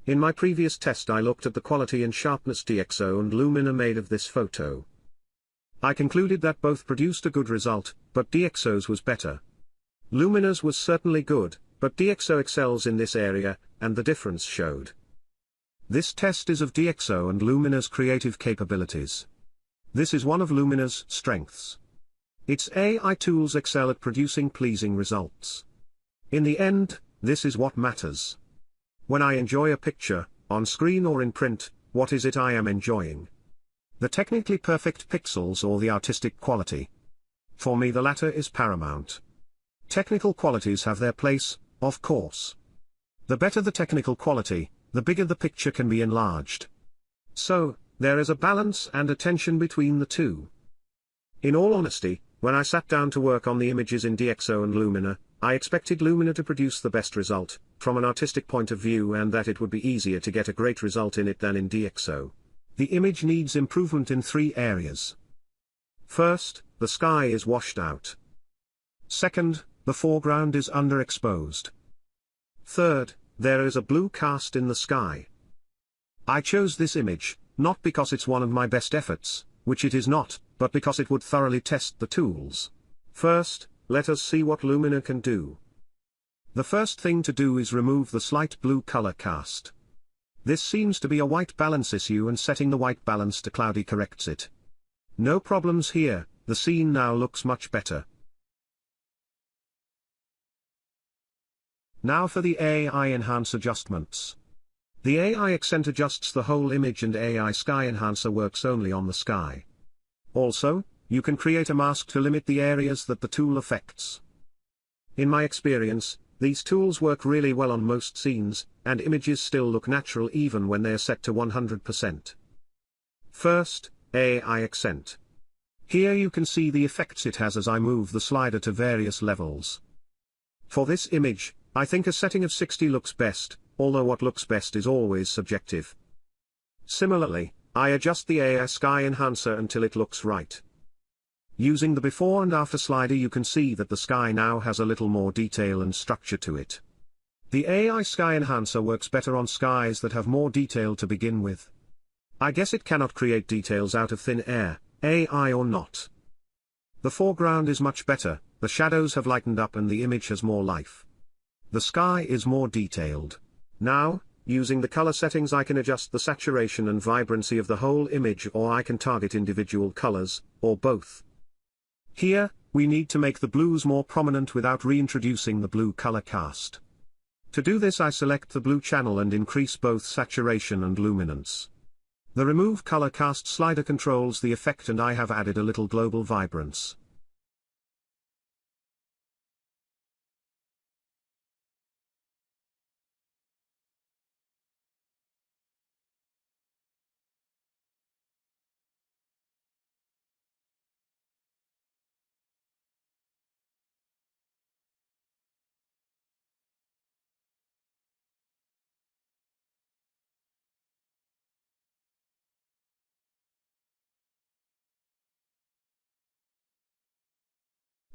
In my previous test I looked at the quality and sharpness DXO and Luminar made of this photo. I concluded that both produced a good result, but DXO's was better. Luminar's was certainly good, but DXO excels in this area, and the difference showed. This test is of DXO and Luminar's creative capabilities. This is one of Luminar's strengths. Its AI tools excel at producing pleasing results. In the end, this is what matters. When I enjoy a picture, on screen or in print, what is it I am enjoying? The technically perfect pixels or the artistic quality? For me the latter is paramount. Technical qualities have their place, of course. The better the technical quality, the bigger the picture can be enlarged. So, there is a balance and a tension between the two. In all honesty, when I sat down to work on the images in DXO and Luminar, I expected Luminar to produce the best result, from an artistic point of view, and that it would be easier to get a great result in it than in DXO. The image needs improvement in 3 areas. First, the sky is washed out. Second, the foreground is underexposed. Third, there is a blue cast in the sky. I chose this image, not because it's one of my best efforts, which it is not, but because it would thoroughly test the tools. First, let us see what Luminar can do. The first thing to do is remove the slight blue color cast. This seems to be a white balance issue, and setting the white balance to cloudy corrects it. No problems here, the scene now looks much better. Now for the AI Enhance adjustments. The AI Accent adjusts the whole image and AI Sky Enhancer works only on the sky. Also, you can create a mask to limit the areas that the tool affects. In my experience, these tools work really well on most scenes, and images still look natural even when they are set to 100%. First, AI Accent. Here you can see the effects it has as I move the slider to various levels. For this image, I think a setting of 60 looks best, although what looks best is always subjective. Similarly, I adjust the AI Sky Enhancer until it looks right. Using the before and after slider you can see that the sky now has a little more detail and structure to it. The AI Sky Enhancer works better on skies that have more detail to begin with. I guess it cannot create details out of thin air, AI or not. The foreground is much better, the shadows have lightened up and the image has more life. The sky is more detailed. Now, using the color settings I can adjust the saturation and vibrancy of the whole image, or I can target individual colors, or both. Here, we need to make the blues more prominent without reintroducing the blue color cast. To do this I select the blue channel and increase both saturation and luminance. The Remove Color Cast slider controls the effect and I have added a little global vibrance.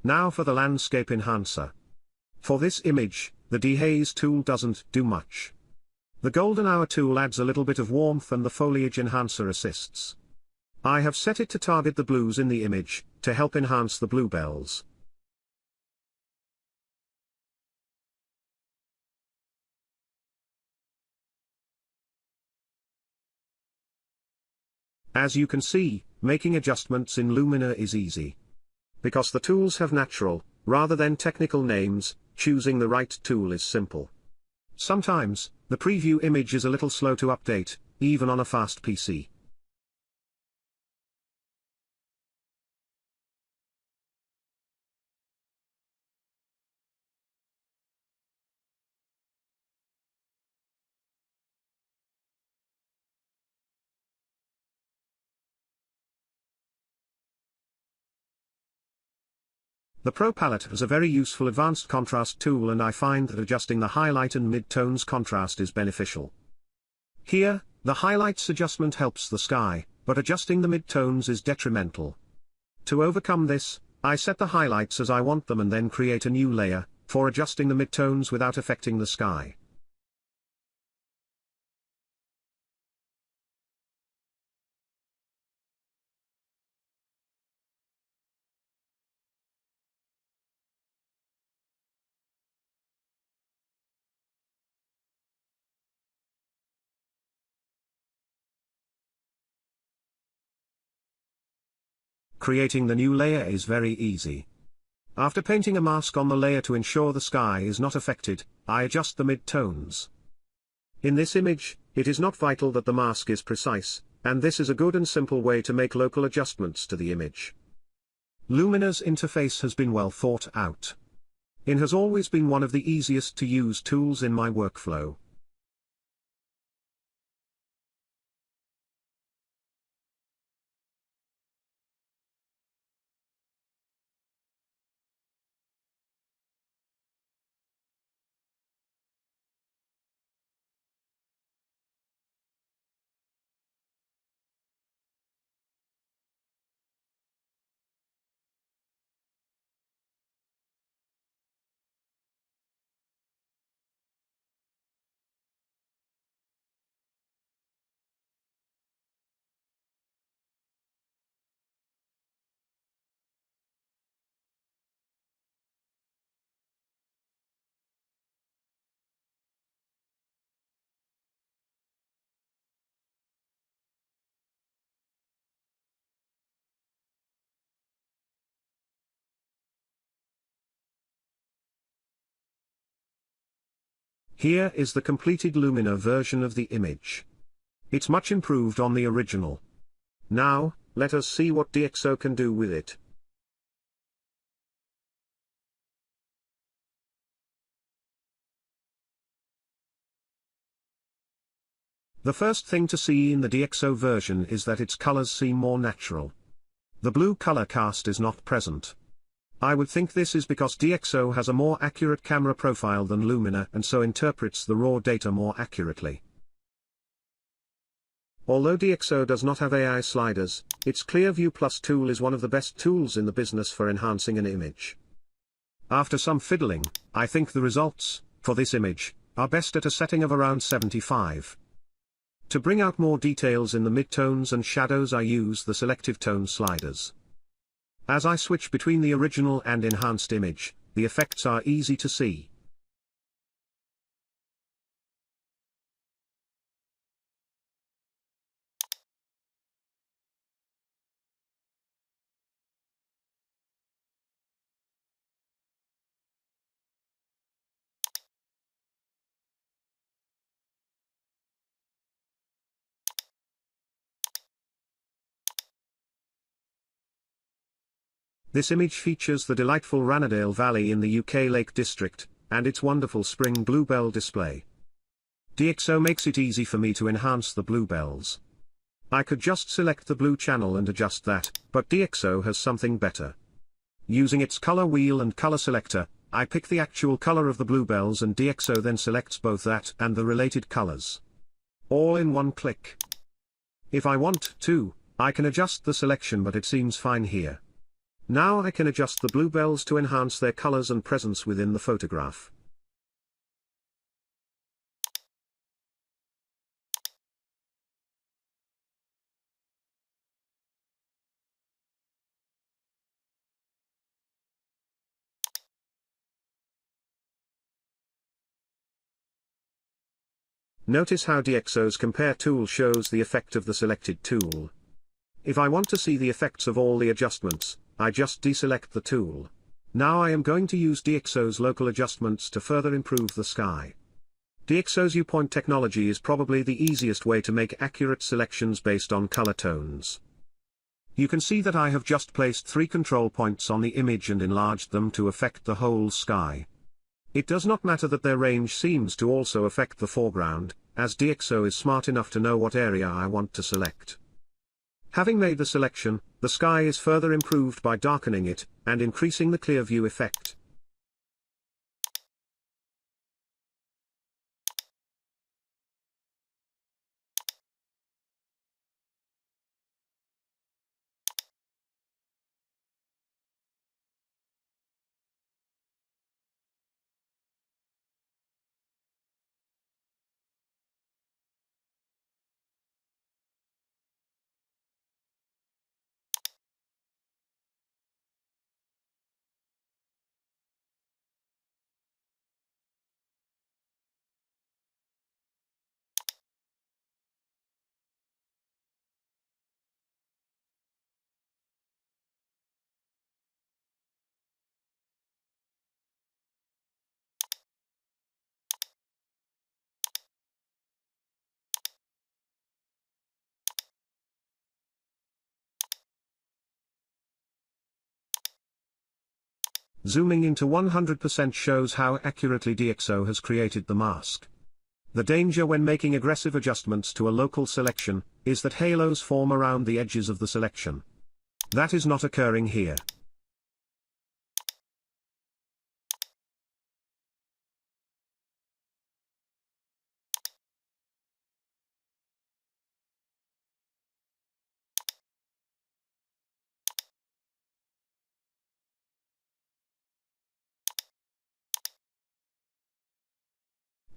Now for the Landscape Enhancer. For this image, the Dehaze tool doesn't do much. The Golden Hour tool adds a little bit of warmth and the Foliage Enhancer assists. I have set it to target the blues in the image, to help enhance the bluebells. As you can see, making adjustments in Luminar is easy. Because the tools have natural, rather than technical names, choosing the right tool is simple. Sometimes, the preview image is a little slow to update, even on a fast PC. The Pro Palette is a very useful advanced contrast tool, and I find that adjusting the highlight and mid-tones contrast is beneficial. Here, the highlights adjustment helps the sky, but adjusting the mid-tones is detrimental. To overcome this, I set the highlights as I want them and then create a new layer, for adjusting the mid-tones without affecting the sky. Creating the new layer is very easy. After painting a mask on the layer to ensure the sky is not affected, I adjust the mid-tones. In this image, it is not vital that the mask is precise, and this is a good and simple way to make local adjustments to the image. Luminar's interface has been well thought out. It has always been one of the easiest to use tools in my workflow. Here is the completed Luminar version of the image. It's much improved on the original. Now, let us see what DXO can do with it. The first thing to see in the DXO version is that its colors seem more natural. The blue color cast is not present. I would think this is because DXO has a more accurate camera profile than Luminar and so interprets the raw data more accurately. Although DXO does not have AI sliders, its Clearview Plus tool is one of the best tools in the business for enhancing an image. After some fiddling, I think the results, for this image, are best at a setting of around 75. To bring out more details in the midtones and shadows I use the selective tone sliders. As I switch between the original and enhanced image, the effects are easy to see. This image features the delightful Ranadale Valley in the UK Lake District, and its wonderful spring bluebell display. DXO makes it easy for me to enhance the bluebells. I could just select the blue channel and adjust that, but DXO has something better. Using its color wheel and color selector, I pick the actual color of the bluebells and DXO then selects both that and the related colors. All in one click. If I want to, I can adjust the selection, but it seems fine here. Now I can adjust the bluebells to enhance their colors and presence within the photograph. Notice how DXO's Compare tool shows the effect of the selected tool. If I want to see the effects of all the adjustments, I just deselect the tool. Now I am going to use DXO's local adjustments to further improve the sky. DXO's viewpoint technology is probably the easiest way to make accurate selections based on color tones. You can see that I have just placed 3 control points on the image and enlarged them to affect the whole sky. It does not matter that their range seems to also affect the foreground, as DXO is smart enough to know what area I want to select. Having made the selection, the sky is further improved by darkening it, and increasing the clear view effect. Zooming into 100% shows how accurately DXO has created the mask. The danger when making aggressive adjustments to a local selection is that halos form around the edges of the selection. That is not occurring here.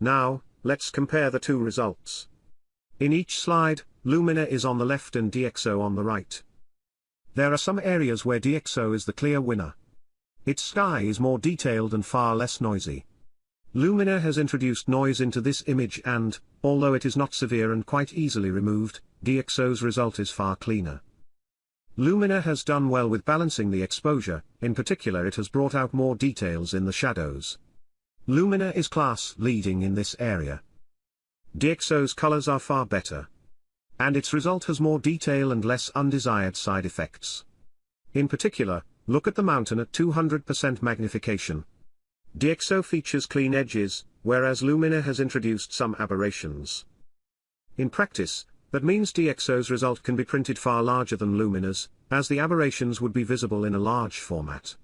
Now, let's compare the two results. In each slide, Luminar is on the left and DXO on the right. There are some areas where DXO is the clear winner. Its sky is more detailed and far less noisy. Luminar has introduced noise into this image and, although it is not severe and quite easily removed, DXO's result is far cleaner. Luminar has done well with balancing the exposure, in particular it has brought out more details in the shadows. Luminar is class leading in this area. DXO's colors are far better. And its result has more detail and less undesired side effects. In particular, look at the mountain at 200% magnification. DXO features clean edges, whereas Luminar has introduced some aberrations. In practice, that means DXO's result can be printed far larger than Luminar's, as the aberrations would be visible in a large format.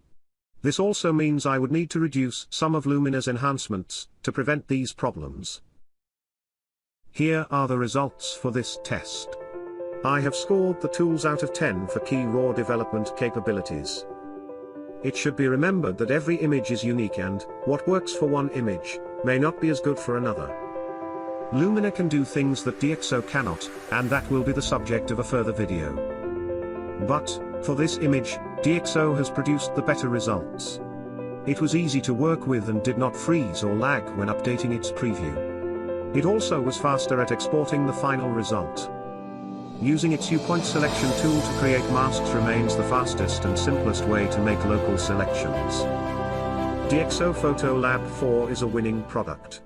This also means I would need to reduce some of Luminar's enhancements to prevent these problems. Here are the results for this test. I have scored the tools out of 10 for key raw development capabilities. It should be remembered that every image is unique and, what works for one image, may not be as good for another. Luminar can do things that DXO cannot, and that will be the subject of a further video. But, for this image, DXO has produced the better results. It was easy to work with and did not freeze or lag when updating its preview. It also was faster at exporting the final result. Using its U-point selection tool to create masks remains the fastest and simplest way to make local selections. DXO Photo Lab 4 is a winning product.